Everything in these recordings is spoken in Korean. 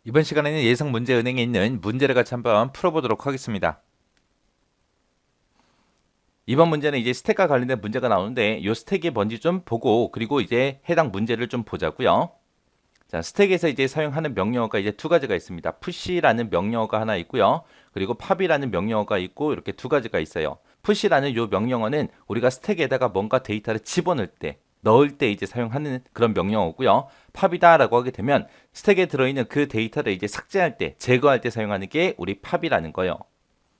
이번 시간에는 예상 문제 은행에 있는 문제를 같이 한번 풀어보도록 하겠습니다. 이번 문제는 이제 스택과 관련된 문제가 나오는데 이 스택이 뭔지 좀 보고 그리고 이제 해당 문제를 좀 보자고요. 자, 스택에서 이제 사용하는 명령어가 이제 두 가지가 있습니다. push라는 명령어가 하나 있고요. 그리고 pop이라는 명령어가 있고 이렇게 두 가지가 있어요. push라는 이 명령어는 우리가 스택에다가 뭔가 데이터를 집어넣을 때 넣을 때 이제 사용하는 그런 명령어고요. pop이다라고 하게 되면 스택에 들어있는 그 데이터를 이제 삭제할 때, 제거할 때 사용하는 게 우리 pop이라는 거예요.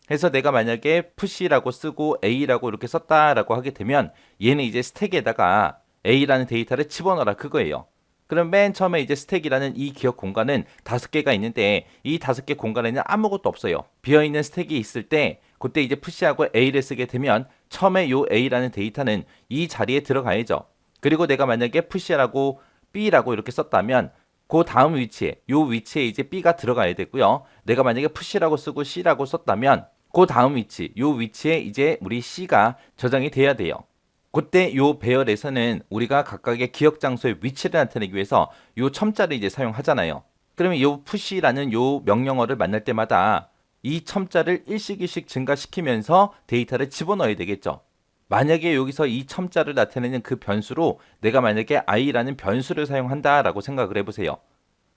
그래서 내가 만약에 push라고 쓰고 a라고 이렇게 썼다라고 하게 되면 얘는 이제 스택에다가 a라는 데이터를 집어넣어라 그거예요. 그럼 맨 처음에 이제 스택이라는 이 기억 공간은 5개가 있는데 이 5개 공간에는 아무것도 없어요. 비어있는 스택이 있을 때 그때 이제 push하고 a를 쓰게 되면 처음에 요 a라는 데이터는 이 자리에 들어가야죠. 그리고 내가 만약에 push라고 b라고 이렇게 썼다면 그 다음 위치에 요 위치에 이제 b가 들어가야 되고요. 내가 만약에 push라고 쓰고 c라고 썼다면 그 다음 위치 요 위치에 이제 우리 c가 저장이 돼야 돼요. 그때 요 배열에서는 우리가 각각의 기억 장소의 위치를 나타내기 위해서 요 첨자를 이제 사용하잖아요. 그러면 요 push라는 요 명령어를 만날 때마다 이 첨자를 일씩 증가시키면서 데이터를 집어넣어야 되겠죠. 만약에 여기서 이 첨자를 나타내는 그 변수로 내가 만약에 i라는 변수를 사용한다라고 생각을 해보세요.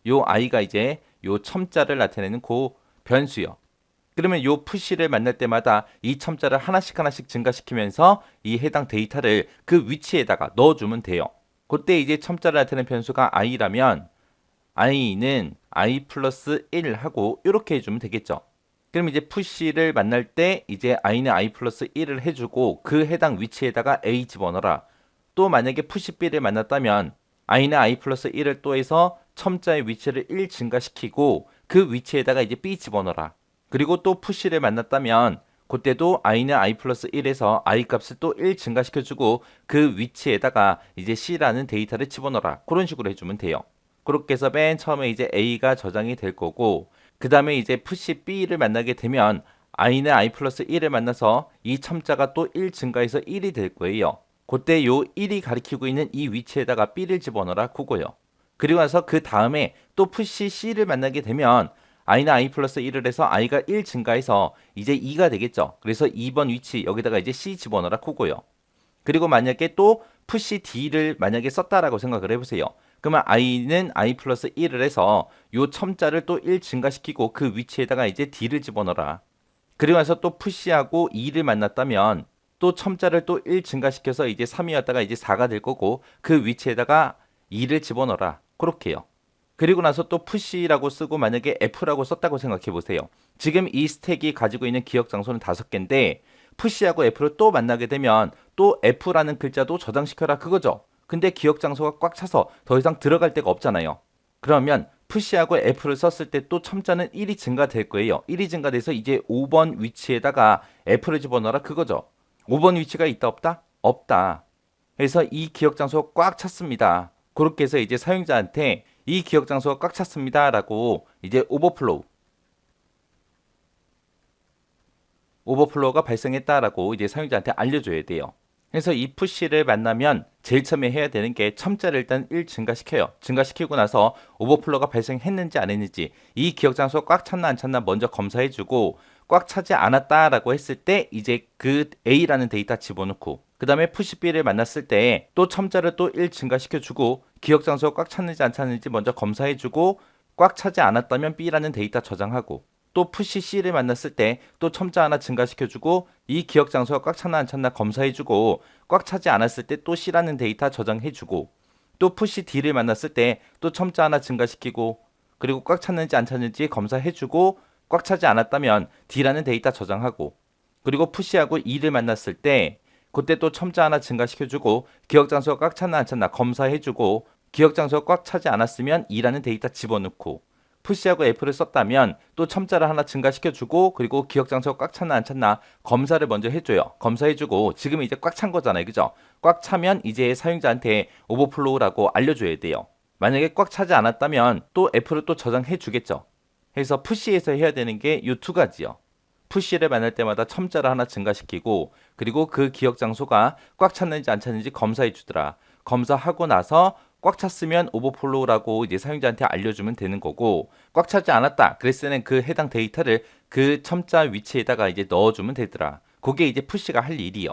요 i가 이제 요 첨자를 나타내는 그 변수요. 그러면 요 push를 만날 때마다 이 첨자를 하나씩 증가시키면서 이 해당 데이터를 그 위치에다가 넣어주면 돼요. 그때 이제 첨자를 나타내는 변수가 i라면 i는 i 플러스 1 하고 이렇게 해주면 되겠죠. 그럼 이제 push를 만날 때 이제 i는 i 플러스 1을 해주고 그 해당 위치에다가 a 집어넣어라. 또 만약에 push b를 만났다면 i는 i 플러스 1을 또 해서 첨자의 위치를 1 증가시키고 그 위치에다가 이제 b 집어넣어라. 그리고 또 push를 만났다면 그때도 i는 i 플러스 1에서 i 값을 또 1 증가시켜주고 그 위치에다가 이제 c라는 데이터를 집어넣어라. 그런 식으로 해주면 돼요. 그렇게 해서 맨 처음에 이제 a가 저장이 될 거고 그 다음에 이제 push b를 만나게 되면 i는 i 플러스 1을 만나서 이 첨자가 또 1 증가해서 1이 될 거예요. 그때 요 1이 가리키고 있는 이 위치에다가 b를 집어넣어라 그거요. 그리고 나서 그 다음에 또 push c를 만나게 되면 i는 i 플러스 1을 해서 i가 1 증가해서 이제 2가 되겠죠. 그래서 2번 위치 여기다가 이제 c 집어넣어라 그거요. 그리고 만약에 또 push d를 만약에 썼다라고 생각을 해보세요. 그러면 i는 i 플러스 1을 해서 요 첨자를 또 1 증가시키고 그 위치에다가 이제 d를 집어넣어라. 그리고 나서 또 push하고 2를 만났다면 또 첨자를 또 1 증가시켜서 이제 3이었다가 이제 4가 될 거고 그 위치에다가 2를 집어넣어라. 그렇게요. 그리고 나서 또 push라고 쓰고 만약에 f라고 썼다고 생각해 보세요. 지금 이 스택이 가지고 있는 기억 장소는 5개인데 push하고 f를 또 만나게 되면 또 f라는 글자도 저장시켜라 그거죠. 근데 기억 장소가 꽉 차서 더 이상 들어갈 데가 없잖아요. 그러면 push하고 f를 썼을 때 또 첨자는 1이 증가될 거예요. 1이 증가돼서 이제 5번 위치에다가 f를 집어넣어라 그거죠. 5번 위치가 있다 없다? 없다. 그래서 이 기억 장소가 꽉 찼습니다. 그렇게 해서 이제 사용자한테 이 기억 장소가 꽉 찼습니다 라고 이제 오버플로우가 발생했다라고 이제 사용자한테 알려줘야 돼요. 그래서 이 push를 만나면 제일 처음에 해야 되는 게 첨자를 일단 1 증가시켜요. 증가시키고 나서 오버플로우가 발생했는지 안 했는지 이 기억 장소가 꽉 찼나 안 찼나 먼저 검사해주고 꽉 차지 않았다라고 했을 때 이제 그 A라는 데이터 집어넣고 그 다음에 push B를 만났을 때 또 첨자를 또 1 증가시켜주고 기억 장소가 꽉 찼는지 안 찼는지 먼저 검사해주고 꽉 차지 않았다면 B라는 데이터 저장하고 또 push C를 만났을 때 또 첨자 하나 증가시켜주고 이 기억 장소가 꽉 찼나 안 찼나 검사해주고 꽉 차지 않았을 때 또 C라는 데이터 저장해주고 또 push D를 만났을 때 또 첨자 하나 증가시키고 그리고 꽉 찼는지 안 찼는지 검사해주고 꽉 차지 않았다면 D라는 데이터 저장하고 그리고 push하고 E를 만났을 때 그때 또 첨자 하나 증가시켜주고 기억 장소가 꽉 찼나 안 찼나 검사해주고 기억 장소가 꽉 차지 않았으면 E라는 데이터 집어넣고 push하고 f를 썼다면 또 첨자를 하나 증가시켜주고 그리고 기억 장소가 꽉 찼나 안 찼나 검사를 먼저 해줘요. 검사해주고 지금 이제 꽉 찬 거잖아요. 그죠? 꽉 차면 이제 사용자한테 오버플로우라고 알려줘야 돼요. 만약에 꽉 차지 않았다면 또 f를 또 저장해 주겠죠. 그래서 push에서 해야 되는 게 이 두 가지요. push를 만날 때마다 첨자를 하나 증가시키고 그리고 그 기억 장소가 꽉 찼는지 안 찼는지 검사해 주더라. 검사하고 나서 꽉 찼으면 오버플로우라고 이제 사용자한테 알려주면 되는 거고, 꽉 차지 않았다 그랬을 때는 그 해당 데이터를 그 첨자 위치에다가 이제 넣어주면 되더라. 그게 이제 푸시가 할 일이요.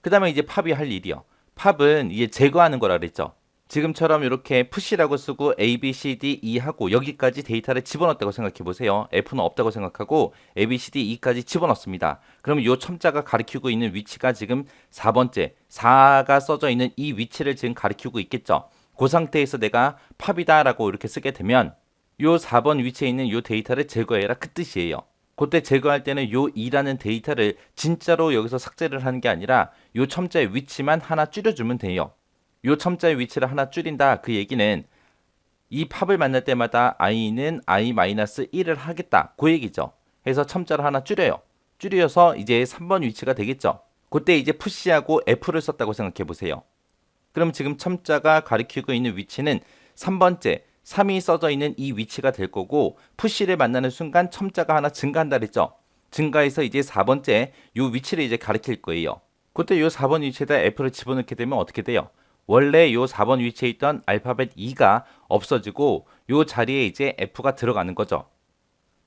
그 다음에 이제 팝이 할 일이요. 팝은 이제 제거하는 거라 그랬죠. 지금처럼 이렇게 푸시라고 쓰고 A, B, C, D, E 하고 여기까지 데이터를 집어넣었다고 생각해 보세요. F는 없다고 생각하고 A, B, C, D, E까지 집어넣습니다. 그러면 이 첨자가 가리키고 있는 위치가 지금 4번째 4가 써져 있는 이 위치를 지금 가리키고 있겠죠. 그 상태에서 내가 팝이다라고 이렇게 쓰게 되면 이 4번 위치에 있는 이 데이터를 제거해라 그 뜻이에요. 그때 제거할 때는 요 2라는 데이터를 진짜로 여기서 삭제를 하는 게 아니라 요 첨자의 위치만 하나 줄여주면 돼요. 요 첨자의 위치를 하나 줄인다 그 얘기는 이 팝을 만날 때마다 i는 i-1을 하겠다 그 얘기죠. 해서 첨자를 하나 줄여요. 줄여서 이제 3번 위치가 되겠죠. 그때 이제 푸시하고 f를 썼다고 생각해 보세요. 그럼 지금 첨자가 가리키고 있는 위치는 3번째 3이 써져 있는 이 위치가 될 거고, 푸시를 만나는 순간 첨자가 하나 증가한다 그랬죠. 증가해서 이제 4번째 요 위치를 이제 가리킬 거예요. 그때 요 4번 위치에다 f를 집어넣게 되면 어떻게 돼요? 원래 요 4번 위치에 있던 알파벳 2가 없어지고 요 자리에 이제 f가 들어가는 거죠.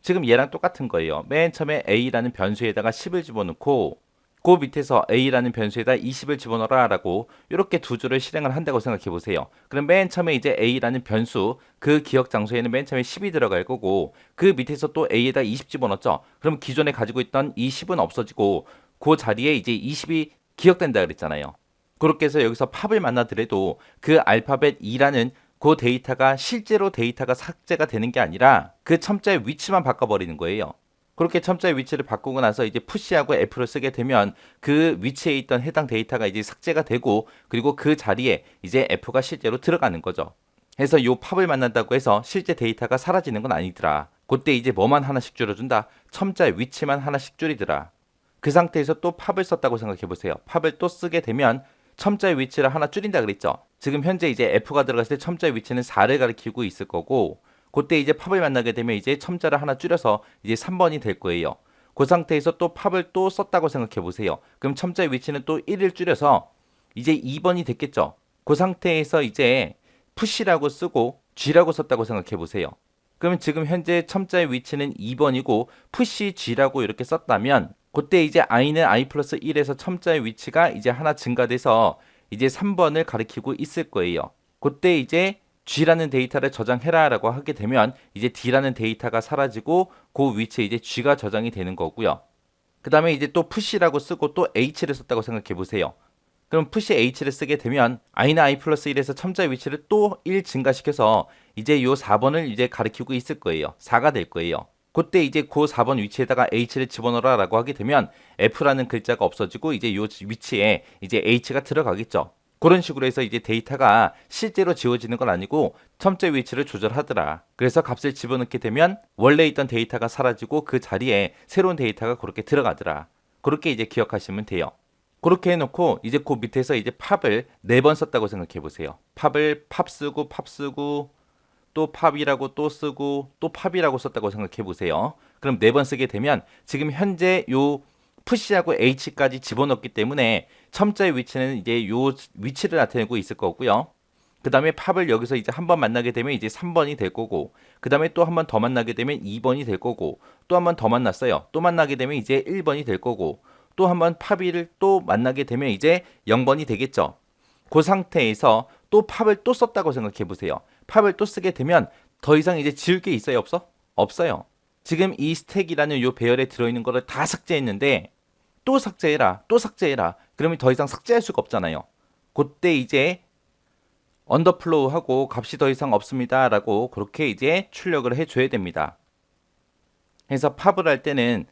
지금 얘랑 똑같은 거예요. 맨 처음에 a라는 변수에다가 10을 집어넣고 그 밑에서 a라는 변수에다 20을 집어넣어라 라고 이렇게 두 줄을 실행을 한다고 생각해 보세요. 그럼 맨 처음에 이제 a라는 변수 그 기억 장소에는 맨 처음에 10이 들어갈 거고 그 밑에서 또 a에다 20 집어넣었죠. 그럼 기존에 가지고 있던 이 10은 없어지고 그 자리에 이제 20이 기억된다 그랬잖아요. 그렇게 해서 여기서 팝을 만나더라도 그 알파벳 2라는 그 데이터가 실제로 데이터가 삭제가 되는 게 아니라 그 첨자의 위치만 바꿔버리는 거예요. 그렇게 첨자의 위치를 바꾸고 나서 이제 푸시하고 F를 쓰게 되면 그 위치에 있던 해당 데이터가 이제 삭제가 되고 그리고 그 자리에 이제 F가 실제로 들어가는 거죠. 해서 요 팝을 만난다고 해서 실제 데이터가 사라지는 건 아니더라. 그때 이제 뭐만 하나씩 줄여준다? 첨자의 위치만 하나씩 줄이더라. 그 상태에서 또 팝을 썼다고 생각해 보세요. 팝을 또 쓰게 되면 첨자의 위치를 하나 줄인다 그랬죠. 지금 현재 이제 F가 들어갔을 때 첨자의 위치는 4를 가리키고 있을 거고 그때 이제 팝을 만나게 되면 이제 첨자를 하나 줄여서 이제 3번이 될 거예요. 그 상태에서 또 팝을 또 썼다고 생각해 보세요. 그럼 첨자의 위치는 또 1을 줄여서 이제 2번이 됐겠죠. 그 상태에서 이제 푸시라고 쓰고 G라고 썼다고 생각해 보세요. 그러면 지금 현재 첨자의 위치는 2번이고 푸시 G라고 이렇게 썼다면 그때 이제 i는 i 플러스 1에서 첨자의 위치가 이제 하나 증가돼서 이제 3번을 가리키고 있을 거예요. 그때 이제 G라는 데이터를 저장해라 라고 하게 되면 이제 D라는 데이터가 사라지고 그 위치에 이제 G가 저장이 되는 거고요. 그 다음에 이제 또 푸시라고 쓰고 또 H를 썼다고 생각해 보세요. 그럼 푸시 H를 쓰게 되면 i는 i 플러스 1에서 첨자의 위치를 또 1 증가시켜서 이제 요 4번을 이제 가리키고 있을 거예요. 4가 될 거예요. 그때 이제 그 4번 위치에다가 H를 집어넣어라 라고 하게 되면 F라는 글자가 없어지고 이제 요 위치에 이제 H가 들어가겠죠. 그런 식으로 해서 이제 데이터가 실제로 지워지는 건 아니고 첨자 위치를 조절하더라. 그래서 값을 집어넣게 되면 원래 있던 데이터가 사라지고 그 자리에 새로운 데이터가 그렇게 들어가더라. 그렇게 이제 기억하시면 돼요. 그렇게 해놓고 이제 그 밑에서 이제 팝을 4번 썼다고 생각해 보세요. 팝을 팝 쓰고 또 팝이라고 또 쓰고 또 팝이라고 썼다고 생각해 보세요. 그럼 4번 쓰게 되면 지금 현재 요 푸시하고 H까지 집어넣기 때문에 첨자의 위치는 이제 요 위치를 나타내고 있을 거고요. 그 다음에 팝을 여기서 이제 한 번 만나게 되면 이제 3번이 될 거고 그 다음에 또 한 번 더 만나게 되면 2번이 될 거고 또 한 번 더 만났어요. 또 만나게 되면 이제 1번이 될 거고 또 한 번 팝을 또 만나게 되면 이제 0번이 되겠죠. 그 상태에서 또 팝을 또 썼다고 생각해 보세요. 팝을 또 쓰게 되면 더 이상 이제 지울 게 있어요? 없어? 없어요. 지금 이 스택이라는 요 배열에 들어있는 거를 다 삭제했는데 또 삭제해라 또 삭제해라 그러면 더 이상 삭제할 수가 없잖아요. 그때 이제 언더플로우 하고 값이 더 이상 없습니다 라고 그렇게 이제 출력을 해줘야 됩니다. 그래서 팝을 할 때는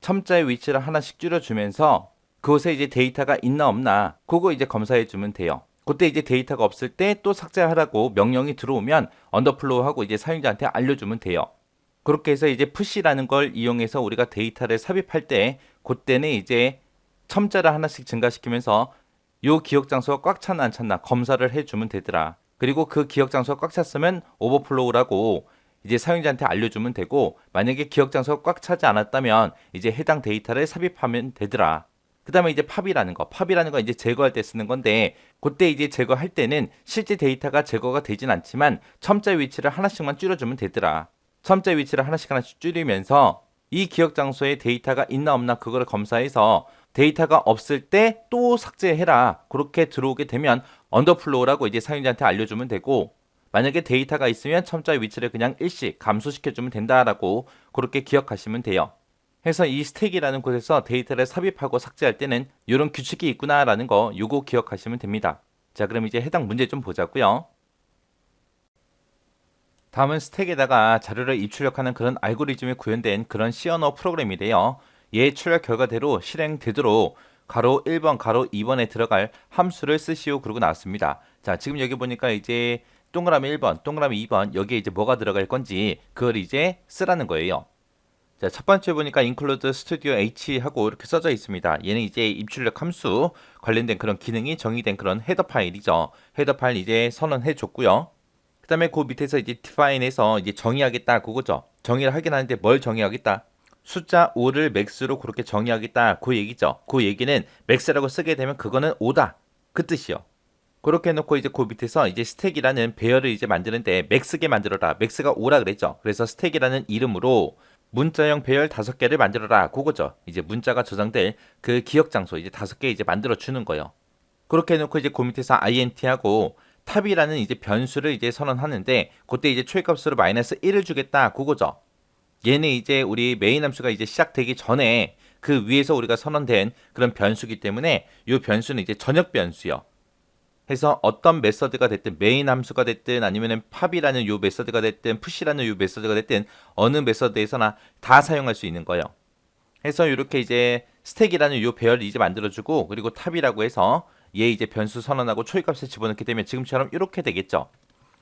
첨자의 위치를 하나씩 줄여주면서 그곳에 이제 데이터가 있나 없나 그거 이제 검사해 주면 돼요. 그때 이제 데이터가 없을 때 또 삭제하라고 명령이 들어오면 언더플로우 하고 이제 사용자한테 알려주면 돼요. 그렇게 해서 이제 푸시라는 걸 이용해서 우리가 데이터를 삽입할 때 그때는 이제 첨자를 하나씩 증가시키면서 요 기억 장소가 꽉 찼나 안 찼나 검사를 해주면 되더라. 그리고 그 기억 장소가 꽉 찼으면 오버플로우라고 이제 사용자한테 알려주면 되고 만약에 기억 장소가 꽉 차지 않았다면 이제 해당 데이터를 삽입하면 되더라. 그 그 다음에 이제 팝이라는 거 이제 제거할 때 쓰는 건데, 그때 이제 제거할 때는 실제 데이터가 제거가 되진 않지만 첨자 위치를 하나씩만 줄여주면 되더라. 첨자 위치를 하나씩 줄이면서 이 기억 장소에 데이터가 있나 없나 그거를 검사해서 데이터가 없을 때 또 삭제해라. 그렇게 들어오게 되면 언더플로우라고 이제 사용자한테 알려주면 되고, 만약에 데이터가 있으면 첨자 위치를 그냥 일시 감소시켜주면 된다라고 그렇게 기억하시면 돼요. 해서 이 스택이라는 곳에서 데이터를 삽입하고 삭제할 때는 이런 규칙이 있구나라는 거 요거 기억하시면 됩니다. 자, 그럼 이제 해당 문제 좀 보자고요. 다음은 스택에다가 자료를 입출력하는 그런 알고리즘이 구현된 그런 C 언어 프로그램이래요. 얘 출력 결과대로 실행되도록 가로 1번, 가로 2번에 들어갈 함수를 쓰시오 그러고 나왔습니다. 자, 지금 여기 보니까 이제 동그라미 1번, 동그라미 2번 여기에 이제 뭐가 들어갈 건지 그걸 이제 쓰라는 거예요. 자, 첫 번째 보니까 include studio H 하고 이렇게 써져 있습니다. 얘는 이제 입출력 함수 관련된 그런 기능이 정의된 그런 헤더 파일이죠. 헤더 파일 이제 선언해 줬고요. 그 다음에 그 밑에서 이제 define에서 이제 정의하겠다 그거죠. 정의를 하긴 하는데 뭘 정의하겠다? 숫자 5를 max로 그렇게 정의하겠다 그 얘기죠. 그 얘기는 max라고 쓰게 되면 그거는 5다 그 뜻이요. 그렇게 해놓고 이제 그 밑에서 이제 스택이라는 배열을 이제 만드는데 max게 만들어라. max가 5라 그랬죠. 그래서 스택이라는 이름으로 문자형 배열 5개를 만들어라 그거죠. 이제 문자가 저장될 그 기억 장소 이제 5개 이제 만들어 주는 거예요. 그렇게 해놓고 이제 그 밑에서 int하고 탑이라는 이제 변수를 이제 선언하는데 그때 이제 초입값으로 마이너스 1을 주겠다 그거죠. 얘는 이제 우리 메인 함수가 이제 시작되기 전에 그 위에서 우리가 선언된 그런 변수기 때문에 이 변수는 이제 전역 변수요. 해서 어떤 메서드가 됐든 메인 함수가 됐든 아니면은 팝이라는 요 메서드가 됐든 푸시라는 요 메서드가 됐든 어느 메서드에서나 다 사용할 수 있는 거예요. 해서 이렇게 이제 스택이라는 요 배열을 이제 만들어주고 그리고 탑이라고 해서 얘 이제 변수 선언하고 초입값을 집어넣게 되면 지금처럼 이렇게 되겠죠.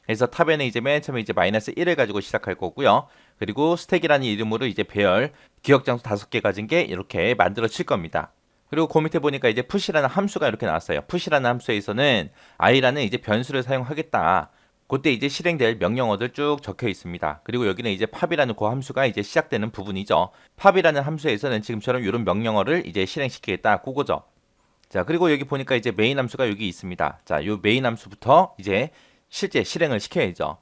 그래서 탑에는 이제 맨 처음에 이제 마이너스 1을 가지고 시작할 거고요. 그리고 스택이라는 이름으로 이제 배열 기억 장소 5개 가진 게 이렇게 만들어질 겁니다. 그리고 그 밑에 보니까 이제 푸시라는 함수가 이렇게 나왔어요. 푸시라는 함수에서는 i라는 이제 변수를 사용하겠다. 그때 이제 실행될 명령어들 쭉 적혀 있습니다. 그리고 여기는 이제 팝이라는 그 함수가 이제 시작되는 부분이죠. 팝이라는 함수에서는 지금처럼 이런 명령어를 이제 실행시키겠다. 그거죠. 자, 그리고 여기 보니까 이제 메인 함수가 여기 있습니다. 자, 요 메인 함수부터 이제 실제 실행을 시켜야죠.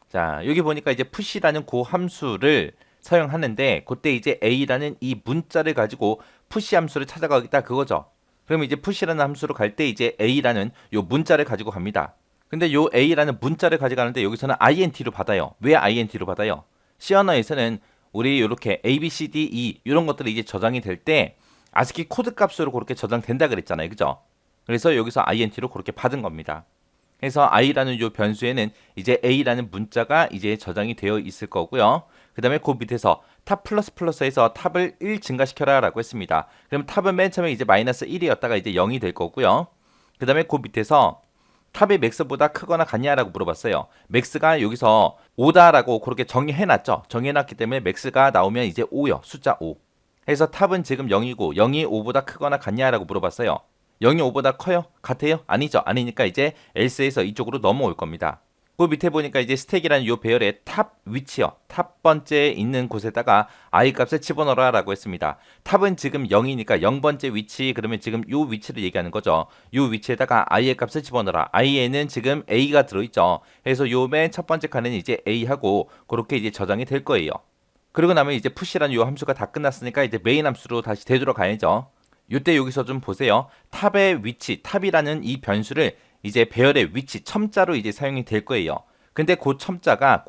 자, 여기 보니까 이제 푸시라는 그 함수를 사용하는데 그때 이제 a라는 이 문자를 가지고 푸시 함수를 찾아가겠다 그거죠. 그러면 이제 푸시라는 함수로 갈 때 이제 a라는 요 문자를 가지고 갑니다. 근데 요 a라는 문자를 가져가는데 여기서는 int로 받아요. 왜 int로 받아요? C 언어에서는 우리 이렇게 a, b, c, d, e 이런 것들이 이제 저장이 될 때 아스키 코드 값으로 그렇게 저장된다 그랬잖아요. 그죠? 그래서 여기서 int로 그렇게 받은 겁니다. 그래서 i라는 요 변수에는 이제 a라는 문자가 이제 저장이 되어 있을 거고요. 그 다음에 그 밑에서 탑 플러스 플러스에서 탑을 1 증가시켜라 라고 했습니다. 그럼 탑은 맨 처음에 이제 마이너스 1이었다가 이제 0이 될 거고요. 그 다음에 그 밑에서 탑이 맥스보다 크거나 같냐라고 물어봤어요. 맥스가 여기서 5다라고 그렇게 정의해놨죠. 정의해놨기 때문에 맥스가 나오면 이제 5요. 숫자 5. 해서 탑은 지금 0이고 0이 5보다 크거나 같냐라고 물어봤어요. 0이 5보다 커요? 같아요? 아니죠. 아니니까 이제 else에서 이쪽으로 넘어올 겁니다. 그 밑에 보니까 이제 스택이라는 이 배열의 탑 위치요. 탑 번째에 있는 곳에다가 i 값을 집어넣어라 라고 했습니다. 탑은 지금 0이니까 0번째 위치 그러면 지금 이 위치를 얘기하는 거죠. 이 위치에다가 i의 값을 집어넣어라. i에는 지금 a가 들어있죠. 그래서 요 맨 첫 번째 칸은 이제 a하고 그렇게 이제 저장이 될 거예요. 그리고 나면 이제 푸시라는 이 함수가 다 끝났으니까 이제 메인 함수로 다시 되돌아가야죠. 이때 여기서 좀 보세요. 탑의 위치, 탑이라는 이 변수를 이제 배열의 위치, 첨자로 이제 사용이 될 거예요. 근데 그 첨자가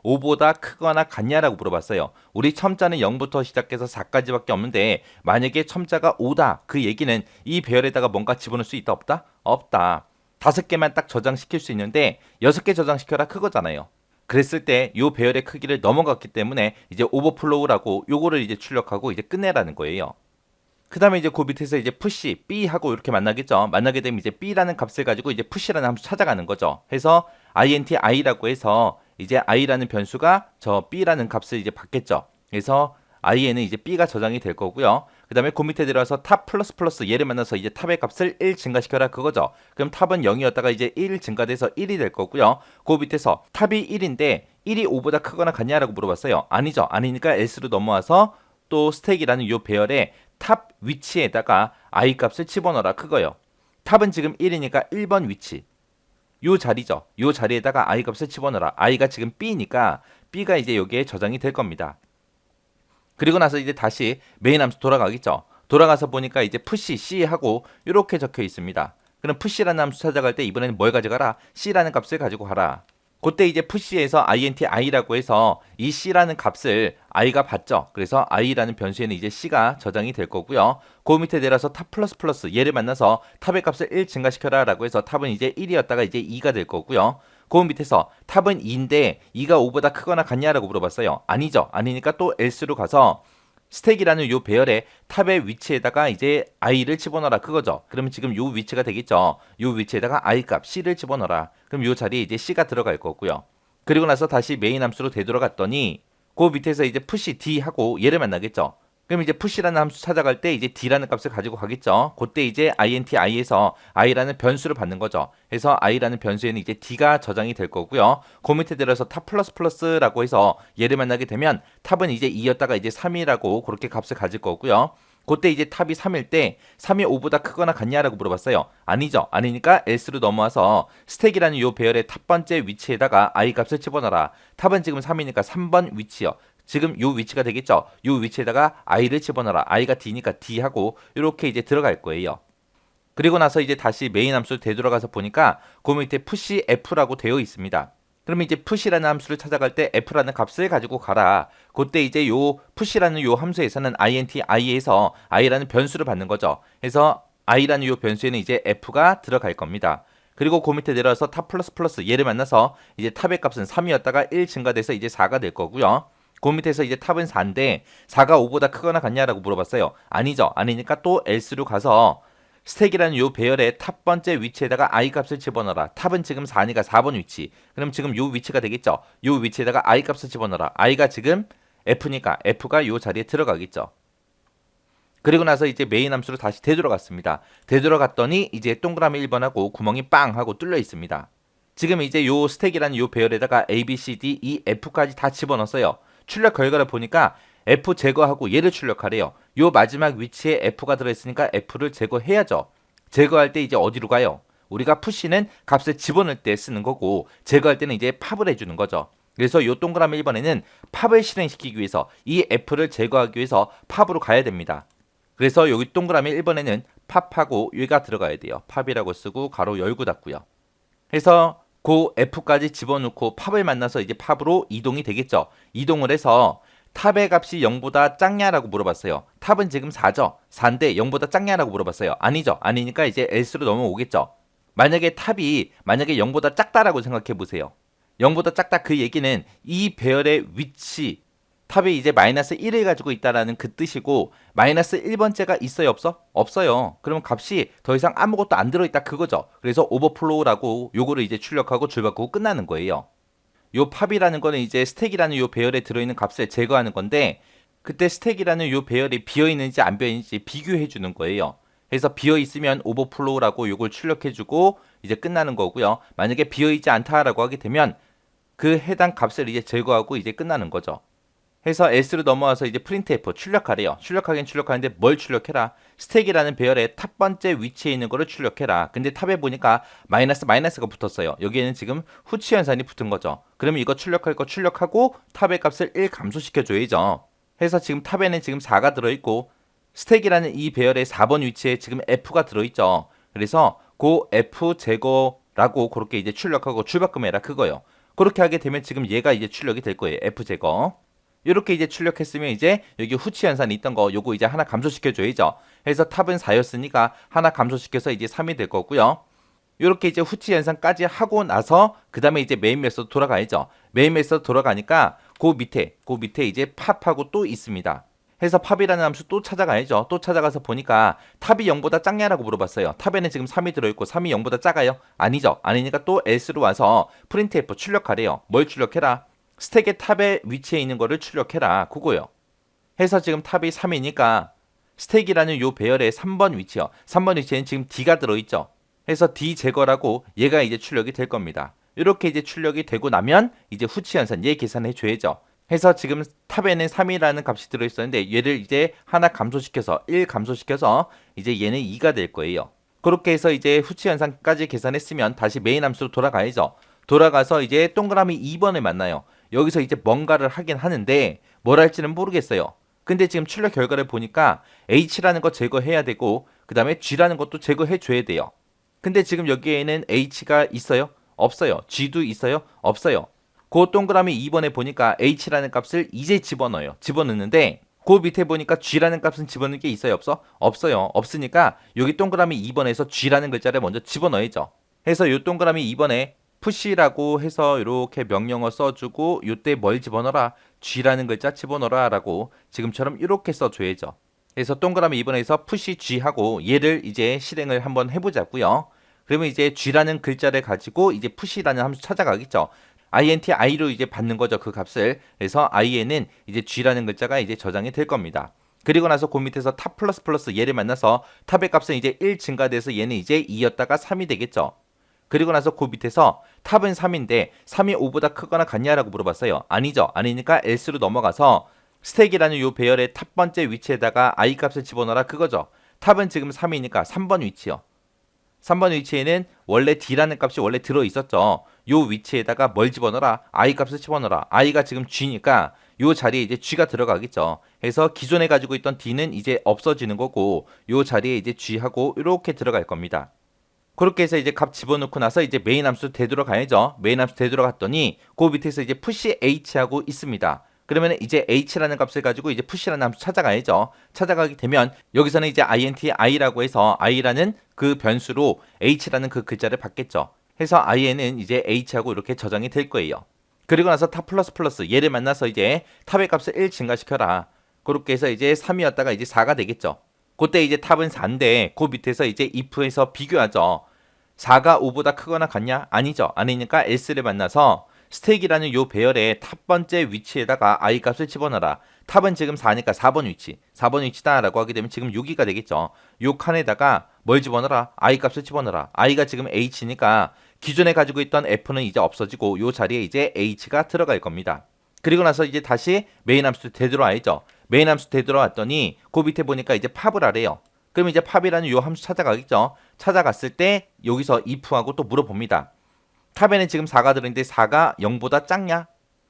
5보다 크거나 같냐라고 물어봤어요. 우리 첨자는 0부터 시작해서 4까지밖에 없는데 만약에 첨자가 5다. 그 얘기는 이 배열에다가 뭔가 집어넣을 수 있다 없다? 없다. 5개만 딱 저장시킬 수 있는데 6개 저장시켜라 그거잖아요. 그랬을 때 이 배열의 크기를 넘어갔기 때문에 이제 오버플로우라고 요거를 이제 출력하고 이제 끝내라는 거예요. 그 다음에 이제 그 밑에서 이제 푸시 b 하고 이렇게 만나겠죠. 만나게 되면 이제 b라는 값을 가지고 이제 푸시라는 함수 찾아가는 거죠. 해서 int i라고 해서 이제 i라는 변수가 저 b라는 값을 이제 받겠죠. 그래서 i에는 이제 b가 저장이 될 거고요. 그 다음에 그 밑에 들어가서 탑 플러스 플러스 얘를 만나서 이제 탑의 값을 1 증가시켜라 그거죠. 그럼 탑은 0이었다가 이제 1 증가돼서 1이 될 거고요. 그 밑에서 탑이 1인데 1이 5보다 크거나 같냐라고 물어봤어요. 아니죠. 아니니까 else로 넘어와서 또 스택이라는 요 배열에 탑 위치에다가 I 값을 집어넣어라 그거예요. 탑은 지금 1이니까 1번 위치. 요 자리죠. 요 자리에다가 I 값을 집어넣어라. I가 지금 B니까 B가 이제 여기에 저장이 될 겁니다. 그리고 나서 이제 다시 메인 함수 돌아가겠죠. 돌아가서 보니까 이제 푸시 C 하고 이렇게 적혀 있습니다. 그럼 푸시라는 함수 찾아갈 때 이번에는 뭘 가져가라? C라는 값을 가지고 가라. 그때 이제 푸시에서 int i라고 해서 이 C라는 값을 i가 받죠. 그래서 i라는 변수에는 이제 C가 저장이 될 거고요. 그 밑에 내려서 탑 플러스 플러스 얘를 만나서 탑의 값을 1 증가시켜라 라고 해서 탑은 이제 1이었다가 이제 2가 될 거고요. 그 밑에서 탑은 2인데 2가 5보다 크거나 같냐라고 물어봤어요. 아니죠. 아니니까 또 else로 가서 스택이라는 요 배열의 탑의 위치에다가 이제 i를 집어넣어라 그거죠. 그러면 지금 요 위치가 되겠죠. 요 위치에다가 i 값 c를 집어넣어라. 그럼 요 자리에 이제 c가 들어갈 거고요. 그리고 나서 다시 메인 함수로 되돌아갔더니 그 밑에서 이제 push d 하고 얘를 만나겠죠. 그럼 이제 push라는 함수 찾아갈 때 이제 d라는 값을 가지고 가겠죠. 그때 이제 int i에서 i라는 변수를 받는 거죠. 그래서 i라는 변수에는 이제 d가 저장이 될 거고요. 그 밑에 들어서 탑 플러스 플러스라고 해서 얘를 만나게 되면 탑은 이제 2였다가 이제 3이라고 그렇게 값을 가질 거고요. 그때 이제 탑이 3일 때 3이 5보다 크거나 같냐라고 물어봤어요. 아니죠. 아니니까 else로 넘어와서 스택이라는 요 배열의 탑 번째 위치에다가 i 값을 집어넣어라. 탑은 지금 3이니까 3번 위치요. 지금 요 위치가 되겠죠. 요 위치에다가 i를 집어넣어라. i가 d니까 d하고 이렇게 이제 들어갈 거예요. 그리고 나서 이제 다시 메인 함수를 되돌아가서 보니까 그 밑에 push f라고 되어 있습니다. 그러면 이제 push라는 함수를 찾아갈 때 f라는 값을 가지고 가라. 그때 이제 요 push라는 요 함수에서는 int i에서 i라는 변수를 받는 거죠. 그래서 i라는 요 변수에는 이제 f가 들어갈 겁니다. 그리고 그 밑에 내려와서 탑 플러스 플러스 얘를 만나서 이제 탑의 값은 3이었다가 1 증가돼서 이제 4가 될 거고요. 그 밑에서 이제 탑은 4인데 4가 5보다 크거나 같냐라고 물어봤어요. 아니죠. 아니니까 또 else로 가서 스택이라는 요 배열의 탑 번째 위치에다가 i 값을 집어넣어라. 탑은 지금 4니까 4번 위치. 그럼 지금 요 위치가 되겠죠. 요 위치에다가 i 값을 집어넣어라. i가 지금 f니까 f가 요 자리에 들어가겠죠. 그리고 나서 이제 메인 함수로 다시 되돌아갔습니다. 되돌아갔더니 이제 동그라미 1번하고 구멍이 빵 하고 뚫려 있습니다. 지금 이제 요 스택이라는 요 배열에다가 a, b, c, d, e, f까지 다 집어넣었어요. 출력 결과를 보니까 F 제거하고 얘를 출력하래요. 요 마지막 위치에 F가 들어있으니까 F를 제거해야죠. 제거할 때 이제 어디로 가요? 우리가 푸시는 값을 집어넣을 때 쓰는 거고 제거할 때는 이제 팝을 해주는 거죠. 그래서 요 동그라미 1번에는 팝을 실행시키기 위해서 이 F를 제거하기 위해서 팝으로 가야 됩니다. 그래서 여기 동그라미 1번에는 팝하고 얘가 들어가야 돼요. 팝이라고 쓰고 가로 열고 닫고요. 그래서 그 F까지 집어넣고 팝을 만나서 이제 팝으로 이동이 되겠죠. 이동을 해서 탑의 값이 0보다 작냐라고 물어봤어요. 탑은 지금 4죠. 4인데 0보다 작냐라고 물어봤어요. 아니죠. 아니니까 이제 else로 넘어오겠죠. 만약에 탑이 0보다 작다라고 생각해 보세요. 0보다 작다 그 얘기는 이 배열의 위치 탑이 이제 마이너스 1을 가지고 있다라는 그 뜻이고 마이너스 1번째가 있어요 없어? 없어요. 그러면 값이 더 이상 아무것도 안 들어있다 그거죠. 그래서 오버플로우라고 요거를 이제 출력하고 줄바꾸고 끝나는 거예요. 요 팝이라는 거는 이제 스택이라는 요 배열에 들어있는 값을 제거하는 건데 그때 스택이라는 요 배열이 비어있는지 안 비어있는지 비교해 주는 거예요. 그래서 비어있으면 오버플로우라고 요걸 출력해주고 이제 끝나는 거고요. 만약에 비어있지 않다라고 하게 되면 그 해당 값을 이제 제거하고 이제 끝나는 거죠. 해서 S로 넘어와서 이제 프린트F 출력하래요. 출력하긴 출력하는데 뭘 출력해라? 스택이라는 배열의 탑 번째 위치에 있는 거를 출력해라. 근데 탑에 보니까 마이너스가 붙었어요. 여기에는 지금 후치 현상이 붙은 거죠. 그러면 이거 출력할 거 출력하고 탑의 값을 1 감소시켜 줘야죠. 해서 지금 탑에는 지금 4가 들어있고 스택이라는 이 배열의 4번 위치에 지금 F가 들어있죠. 그래서 그 F 제거라고 그렇게 이제 출력하고 줄바꿈해라 그거요. 그렇게 하게 되면 지금 얘가 이제 출력이 될 거예요. F 제거. 이렇게 이제 출력했으면 이제 여기 후치 현상이 있던 거 요거 이제 하나 감소시켜 줘야죠. 그래서 탑은 4였으니까 하나 감소시켜서 이제 3이 될 거고요. 이렇게 이제 후치 현상까지 하고 나서 그 다음에 이제 메인 메서드 돌아가야죠. 메인 메서드 돌아가니까 그 밑에 이제 팝하고 또 있습니다. 해서 팝이라는 함수 또 찾아가야죠. 또 찾아가서 보니까 탑이 0보다 작냐라고 물어봤어요. 탑에는 지금 3이 들어있고 3이 0보다 작아요? 아니죠. 아니니까 또 else로 와서 printf 출력하래요. 뭘 출력해라? 스택의 탑의 위치에 있는 거를 출력해라. 그거요. 해서 지금 탑이 3이니까 스택이라는 요 배열의 3번 위치요. 3번 위치에는 지금 D가 들어있죠. 해서 D 제거라고 얘가 이제 출력이 될 겁니다. 이렇게 이제 출력이 되고 나면 이제 후치 현상 얘 계산해 줘야죠. 해서 지금 탑에는 3이라는 값이 들어있었는데 얘를 이제 하나 감소시켜서 1 감소시켜서 이제 얘는 2가 될 거예요. 그렇게 해서 이제 후치 현상까지 계산했으면 다시 메인 함수로 돌아가야죠. 돌아가서 이제 동그라미 2번을 만나요. 여기서 이제 뭔가를 하긴 하는데 뭘 할지는 모르겠어요. 근데 지금 출력 결과를 보니까 H라는 거 제거해야 되고 그 다음에 G라는 것도 제거해 줘야 돼요. 근데 지금 여기에는 H가 있어요? 없어요. G도 있어요? 없어요. 그 동그라미 2번에 보니까 H라는 값을 이제 집어넣어요. 집어넣는데 그 밑에 보니까 G라는 값은 집어넣는 게 있어요? 없어? 없어요. 없으니까 여기 동그라미 2번에서 G라는 글자를 먼저 집어넣어야죠. 해서 이 동그라미 2번에 푸시라고 해서 이렇게 명령어 써주고 이때 뭘 집어넣어라? G라는 글자 집어넣어라 라고 지금처럼 이렇게 써줘야죠. 그래서 동그라미 2번에서 푸시 G 하고 얘를 이제 실행을 한번 해보자고요. 그러면 이제 G라는 글자를 가지고 이제 푸시라는 함수 찾아가겠죠. int i로 이제 받는 거죠. 그 값을. 그래서 i에는 이제 G라는 글자가 이제 저장이 될 겁니다. 그리고 나서 그 밑에서 탑 플러스 플러스 얘를 만나서 탑의 값은 이제 1 증가돼서 얘는 이제 2였다가 3이 되겠죠. 그리고 나서 그 밑에서 탑은 3인데 3이 5보다 크거나 같냐라고 물어봤어요. 아니죠. 아니니까 else로 넘어가서 스택이라는 요 배열의 탑 번째 위치에다가 i 값을 집어넣어라 그거죠. 탑은 지금 3이니까 3번 위치요. 3번 위치에는 원래 d라는 값이 원래 들어있었죠. 요 위치에다가 뭘 집어넣어라? i 값을 집어넣어라. i가 지금 g니까 요 자리에 이제 g가 들어가겠죠. 그래서 기존에 가지고 있던 d는 이제 없어지는 거고 요 자리에 이제 g하고 이렇게 들어갈 겁니다. 그렇게 해서 이제 값 집어넣고 나서 이제 메인 함수 되돌아가야죠. 메인 함수 되돌아갔더니 그 밑에서 이제 push h하고 있습니다. 그러면 이제 h라는 값을 가지고 이제 push라는 함수 찾아가야죠. 찾아가게 되면 여기서는 이제 int i라고 해서 i라는 그 변수로 h라는 그 글자를 받겠죠. 해서 i에는 이제 h하고 이렇게 저장이 될 거예요. 그리고 나서 탑 플러스 플러스 얘를 만나서 이제 탑의 값을 1 증가시켜라. 그렇게 해서 이제 3이었다가 이제 4가 되겠죠. 그때 이제 탑은 4인데 그 밑에서 이제 if에서 비교하죠. 4가 5보다 크거나 같냐? 아니죠. 아니니까 else를 만나서 스택이라는 요 배열의 탑 번째 위치에다가 i 값을 집어넣어라. 탑은 지금 4니까 4번 위치. 4번 위치다 라고 하게 되면 지금 6이가 되겠죠. 요 칸에다가 뭘 집어넣어라? i 값을 집어넣어라. i가 지금 h니까 기존에 가지고 있던 f는 이제 없어지고 요 자리에 이제 h가 들어갈 겁니다. 그리고 나서 이제 다시 메인 함수 되돌아와야죠. 메인 함수 되돌아왔더니 그 밑에 보니까 이제 팝을 하래요. 그럼 이제 팝이라는 요 함수 찾아가겠죠. 찾아갔을 때 여기서 if하고 또 물어봅니다. 탑에는 지금 4가 들어있는데 4가 0보다 작냐?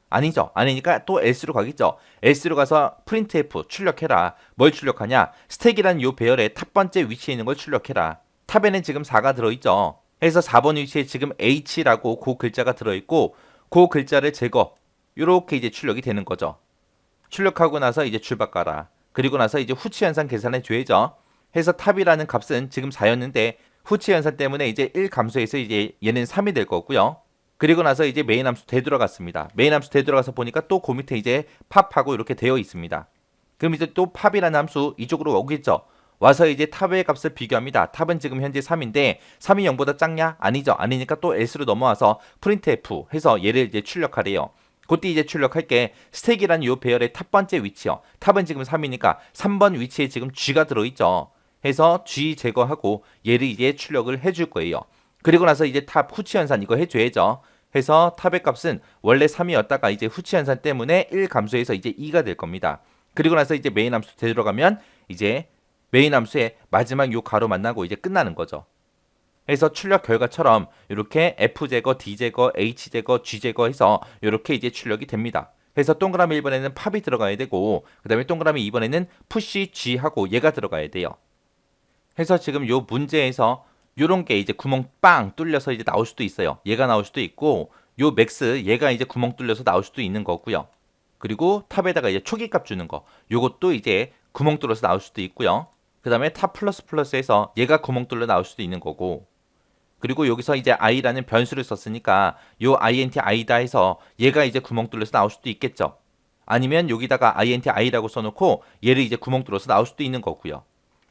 아니죠. 아니니까 또 else로 가겠죠. else로 가서 printf 출력해라. 뭘 출력하냐? 스택이라는 요 배열의 탑 번째 위치에 있는 걸 출력해라. 탑에는 지금 4가 들어있죠. 그래서 4번 위치에 지금 h라고 그 글자가 들어있고 그 글자를 제거. 요렇게 이제 출력이 되는 거죠. 출력하고 나서 이제 줄바꿔 가라. 그리고 나서 이제 후치 현상 계산해 줘야죠. 해서 탑이라는 값은 지금 4였는데 후치 현상 때문에 이제 1 감소해서 이제 얘는 3이 될 거고요. 그리고 나서 이제 메인 함수 되돌아갔습니다. 메인 함수 되돌아가서 보니까 또 그 밑에 이제 팝하고 이렇게 되어 있습니다. 그럼 이제 또 팝이라는 함수 이쪽으로 오겠죠. 와서 이제 탑의 값을 비교합니다. 탑은 지금 현재 3인데 3이 0보다 작냐? 아니죠. 아니니까 또 else로 넘어와서 printf 해서 얘를 이제 출력하래요. 그때 이제 출력할게 스택이라는 요 배열의 탑 번째 위치요. 탑은 지금 3이니까 3번 위치에 지금 G가 들어있죠. 해서 G 제거하고 얘를 이제 출력을 해줄 거예요. 그리고 나서 이제 탑 후치 현상 이거 해줘야죠. 해서 탑의 값은 원래 3이었다가 이제 후치 현상 때문에 1 감소해서 이제 2가 될 겁니다. 그리고 나서 이제 메인 함수 되돌아가면 이제 메인 함수의 마지막 요 가로 만나고 이제 끝나는 거죠. 해서 출력 결과처럼 이렇게 F 제거, D 제거, H 제거, G 제거 해서 이렇게 이제 출력이 됩니다. 그래서 동그라미 1번에는 팝이 들어가야 되고 그 다음에 동그라미 2번에는 push G 하고 얘가 들어가야 돼요. 해서 지금 요 문제에서 요런 게 이제 구멍 빵 뚫려서 이제 나올 수도 있어요. 얘가 나올 수도 있고 요 맥스 얘가 이제 구멍 뚫려서 나올 수도 있는 거고요. 그리고 탑에다가 이제 초기값 주는 거 요것도 이제 구멍 뚫려서 나올 수도 있고요. 그 다음에 탑 플러스 플러스에서 얘가 구멍 뚫려 나올 수도 있는 거고 그리고 여기서 이제 i라는 변수를 썼으니까 요 int i다 해서 얘가 이제 구멍 뚫려서 나올 수도 있겠죠. 아니면 여기다가 int i라고 써놓고 얘를 이제 구멍 뚫어서 나올 수도 있는 거고요.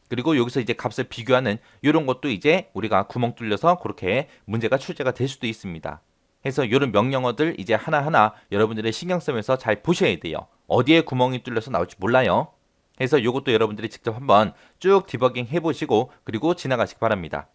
그리고 여기서 이제 값을 비교하는 이런 것도 이제 우리가 구멍 뚫려서 그렇게 문제가 출제가 될 수도 있습니다. 해서 이런 명령어들 이제 하나하나 여러분들의 신경 쓰면서 잘 보셔야 돼요. 어디에 구멍이 뚫려서 나올지 몰라요. 해서 이것도 여러분들이 직접 한번 쭉 디버깅 해보시고 그리고 지나가시기 바랍니다.